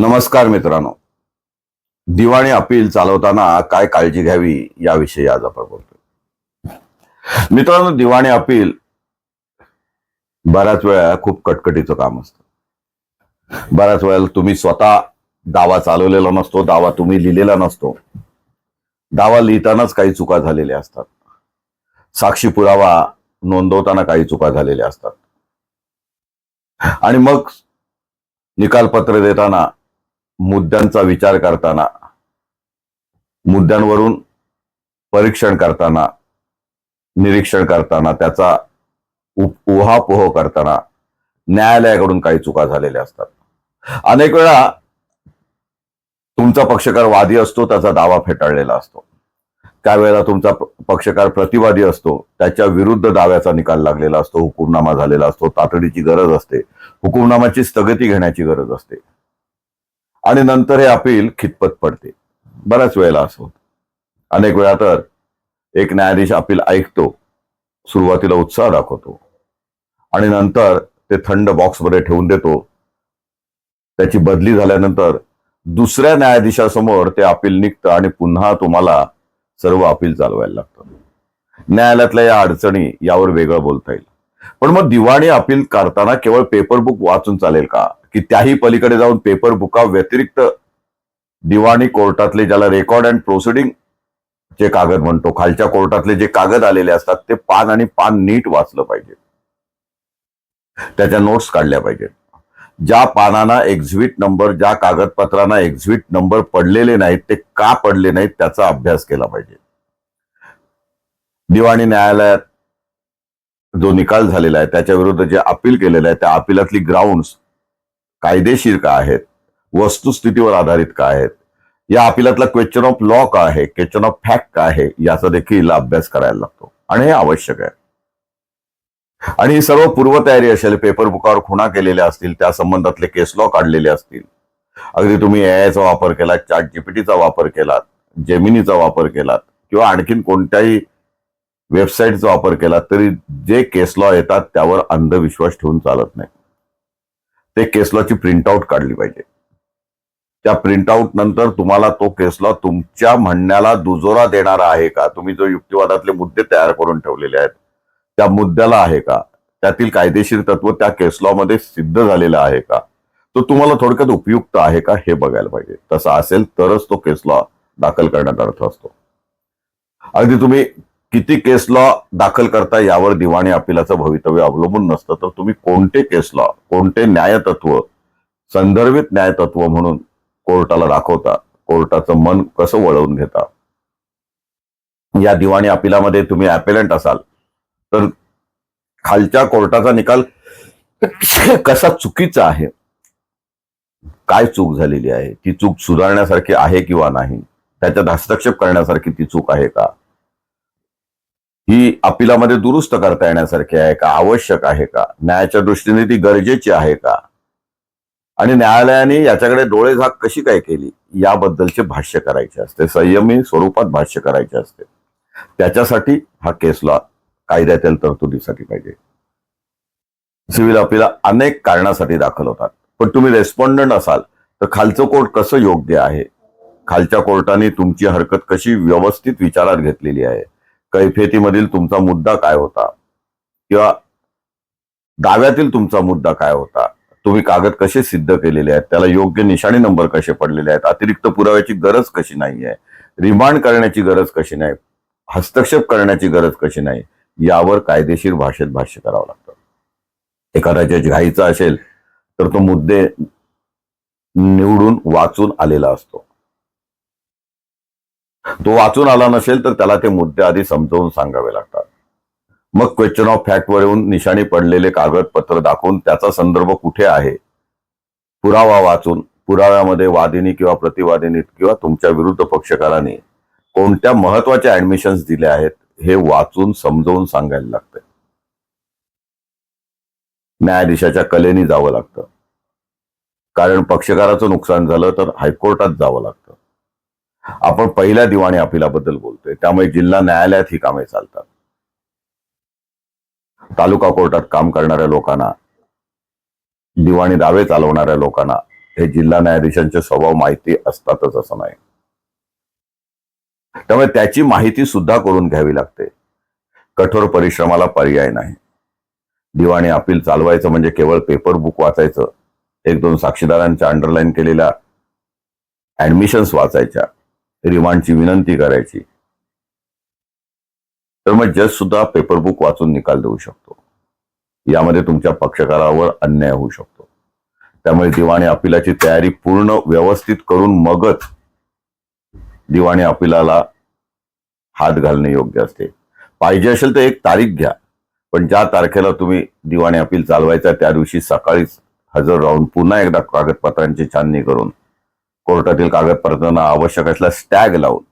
नमस्कार मित्रांनो. दिवाणी अपील चालवताना काय काळजी घ्यावी याविषयी आज आपण बोलतोय. मित्रांनो, दिवाणी अपील बऱ्याच वेळा खूप कटकटीचं काम असतं. बऱ्याच वेळेला तुम्ही स्वतः दावा चालवलेला नसतो, दावा तुम्ही लिहिलेला नसतो. दावा लिहितानाच काही चुका झालेल्या असतात. साक्षी पुरावा नोंदवताना काही चुका झालेल्या असतात. आणि मग निकालपत्र देताना मुद्द्यांचा विचार करताना, मुद्द्यांवरून परीक्षण करताना, निरीक्षण करताना, त्याचा उहापोह करताना न्यायालयाकडून काही चुका झालेल्या असतात. अनेक वेळा तुमचा पक्षकार वादी असतो, त्याचा दावा फेटाळलेला असतो. त्यावेळेला तुमचा पक्षकार प्रतिवादी असतो, त्याच्या विरुद्ध दाव्याचा निकाल लागलेला असतो, हुकुमनामा झालेला असतो, तातडीची गरज असते, हुकुमनामाची स्थगिती घेण्याची गरज असते. आणि नंतर हे अपील खितपत पडते. बऱ्याच वेळेला असं होतं. अनेक वेळा तर एक न्यायाधीश अपील ऐकतो, सुरुवातीला उत्साह दाखवतो आणि नंतर ते थंड बॉक्समध्ये ठेवून देतो. त्याची बदली झाल्यानंतर दुसऱ्या न्यायाधीशासमोर ते अपील निघतं आणि पुन्हा तुम्हाला सर्व अपील चालवायला लागतं. न्यायालयातल्या या अडचणी यावर वेगळं बोलता येईल. पण मग दिवाणी अपील करताना केवळ पेपर बुक वाचून चालेल का, की त्याही पलीकडे जाऊन पेपर बुका व्यतिरिक्त दिवाणी कोर्टातले, ज्याला रेकॉर्ड अँड प्रोसिडिंग जे कागद म्हणतो, खालच्या कोर्टातले जे कागद आलेले असतात ते पान आणि पान नीट वाचलं पाहिजे, त्याच्या नोट्स काढल्या पाहिजेत. ज्या पानांना एक्झिबिट नंबर, ज्या कागदपत्रांना एक्झिबिट नंबर पडलेले नाहीत, ते का पडले नाहीत त्याचा अभ्यास केला पाहिजे. दिवाणी न्यायालयात जो निकाल झालेला आहे, त्याच्या विरुद्ध जे अपील केलेलं आहे, त्या अपिलातली ग्राउंड्स कायदेशीर का आहेत, वस्तुस्थितीवर आधारित का आहेत, या अपिलातला क्वेश्चन ऑफ लॉ का आहे, क्वेश्चन ऑफ फॅक्ट का आहे, याचा देखील अभ्यास करायला लागतो आणि हे आवश्यक आहे. आणि ही सर्व पूर्वतयारी असेल, पेपर बुकावर खुणा केलेल्या असतील, त्या संबंधातले केस लॉ काढलेले असतील, अगदी तुम्ही एआयचा वापर केलात, चॅट जीपीटीचा वापर केलात, जेमिनीचा वापर केलात किंवा आणखीन कोणत्याही वेबसाईटचा वापर केला, तरी जे केस लॉ येतात त्यावर अंधविश्वास ठेवून चालत नाही. ते केस लॉची प्रिंटआउट काढली पाहिजे. त्या प्रिंटआउट नंतर तुम्हाला तो केस लॉ तुमच्या म्हणण्याला दुजोरा देणारा आहे का, तुम्ही जो युक्तिवादातले मुद्दे तयार करून ठेवलेले आहेत त्या मुद्द्याला आहे का, त्यातील कायदेशीर तत्व त्या केस लॉ मध्ये सिद्ध झालेलं आहे का, तो तुम्हाला थोडक्यात उपयुक्त आहे का हे बघायला पाहिजे. तसं असेल तरच तो केस लॉ दाखल करण्यात अर्थ असतो. अगदी तुम्ही किती केस लॉ दाखल करता यावर दिवाणी अपिलाचं भवितव्य अवलंबून नसतं. तर तुम्ही कोणते केस लॉ, कोणते न्यायतत्व, संदर्भित न्यायतत्व म्हणून कोर्टाला दाखवता, कोर्टाचं मन कसं वळवून घेता. या दिवाणी अपिलामध्ये तुम्ही ॲपेलंट असाल तर खालच्या कोर्टाचा निकाल कसा चुकीचा आहे, काय चूक झालेली आहे, ती चूक सुधारण्यासारखी आहे किंवा नाही, त्याच्यात हस्तक्षेप करण्यासारखी ती चूक आहे का, ही अपिलामध्ये दुरुस्त करता येण्यासारखी आहे का, आवश्यक आहे का, न्यायाच्या दृष्टीने ती गरजेची आहे का, आणि न्यायालयाने याच्याकडे डोळेझाक कशी काय केली याबद्दलचे भाष्य करायचे असते, संयमी स्वरूपात भाष्य करायचे असते. त्याच्यासाठी हा केस लॉ कायद्यातील तरतुदीसाठी पाहिजे. सिव्हिल अपिला अनेक कारणासाठी दाखल होतात. पण तुम्ही रेस्पॉन्डंट असाल तर खालचं कोर्ट कसं योग्य आहे, खालच्या कोर्टाने तुमची हरकत कशी व्यवस्थित विचारात घेतलेली आहे, कैफियतीमधील तुमचा मुद्दा काय होता किंवा दाव्यातील तुमचा मुद्दा काय होता, तुम्ही कागद कसे सिद्ध केलेले आहेत, त्याला योग्य निशाणी नंबर कसे पडलेले आहेत, अतिरिक्त पुराव्याची गरज कशी नाही आहे, रिमांड करण्याची गरज कशी नाही, हस्तक्षेप करण्याची गरज कशी नाही, यावर कायदेशीर भाषेत भाष्य करावं लागतं. एखाद्याच्या घाईचा असेल तर तो मुद्दे निवडून वाचून आलेला असतो. तो वाचून आला नसेल तर त्याला ते मुद्दे आधी समजावून सांगावे लागतात. मग क्वेश्चन ऑफ फॅक्ट वर येऊन निशाणी पडलेले कागदपत्र दाखवून त्याचा संदर्भ कुठे आहे, पुरावा वाचून, पुराव्यामध्ये वादिनी किंवा प्रतिवादिनी किंवा तुमच्या विरुद्ध पक्षकाराने कोणत्या महत्वाच्या ऍडमिशन्स दिल्या आहेत हे वाचून समजावून सांगायला लागतं. न्यायाधीशाच्या कलेने जावं लागतं, कारण पक्षकाराचं नुकसान झालं तर हायकोर्टात जावं लागतं. आपण पहिल्या दिवाणी अपिलाबद्दल बोलतोय, त्यामुळे जिल्हा न्यायालयात ही कामे चालतात. तालुका कोर्टात काम करणाऱ्या लोकांना, दिवाणी दावे चालवणाऱ्या लोकांना हे जिल्हा न्यायाधीशांचे स्वभाव माहिती असतातच असं नाही. त्यामुळे त्याची माहिती सुद्धा करून घ्यावी लागते. कठोर परिश्रमाला पर्याय नाही. दिवाणी अपील चालवायचं म्हणजे केवळ पेपर बुक वाचायचं, एक दोन साक्षीदारांच्या अंडरलाईन केलेल्या ऍडमिशन्स वाचायच्या, रिमांडची विनंती करायची, तर मग जज सुद्धा पेपर बुक वाचून निकाल देऊ शकतो. यामध्ये तुमच्या पक्षकारावर अन्याय होऊ शकतो. त्यामुळे दिवाणी अपिलाची तयारी पूर्ण व्यवस्थित करून मगच दिवाणी अपिलाला हात घालणे योग्य असते. पाहिजे असेल तर एक तारीख घ्या, पण ज्या तारखेला तुम्ही दिवाणी अपील चालवायचा त्या दिवशी सकाळीच हजर राहून पुन्हा एकदा कागदपत्रांची छाननी करून, कोर्टातील कागदपत्रांना आवश्यक असल्यास स्टॅग लावून,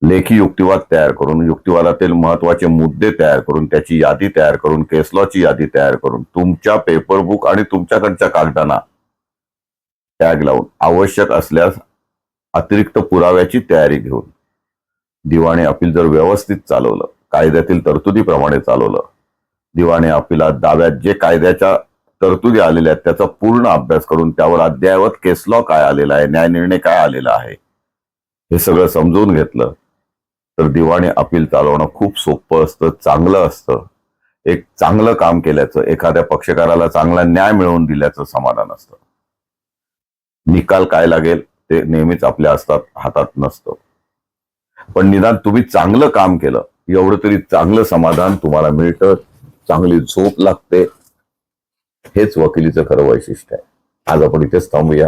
लेखी युक्तिवाद तयार करून, युक्तिवादातील महत्वाचे मुद्दे तयार करून, त्याची यादी तयार करून, केस लॉची यादी तयार करून, तुमच्या पेपर बुक आणि तुमच्याकडच्या कागदांना टॅग लावून, आवश्यक असल्यास अतिरिक्त पुराव्याची तयारी घेऊन दिवाणी अपील जर व्यवस्थित चालवलं, कायद्यातील तरतुदीप्रमाणे चालवलं, दिवाणी अपिलात दाव्यात जे कायद्याच्या तरतुदी आलेल्या आहेत त्याचा पूर्ण अभ्यास करून त्यावर अद्ययावत केस लॉ काय आलेला आहे, न्यायनिर्णय काय आलेला आहे, हे सगळं समजून घेतलं तर दिवाणी अपील चालवणं खूप सोपं असतं, चांगलं असतं. एक चांगलं काम केल्याचं, एखाद्या पक्षकाराला चांगला न्याय मिळवून दिल्याचं समाधान असतं. निकाल काय लागेल ते नेहमीच आपल्या हातात नसतं, पण निदान तुम्ही चांगलं काम केलं एवढं तरी चांगलं समाधान तुम्हाला मिळतं, चांगली झोप लागते. हेच वकिलीचं खरं वैशिष्ट्य आहे. आज आपण इथेच थांबूया.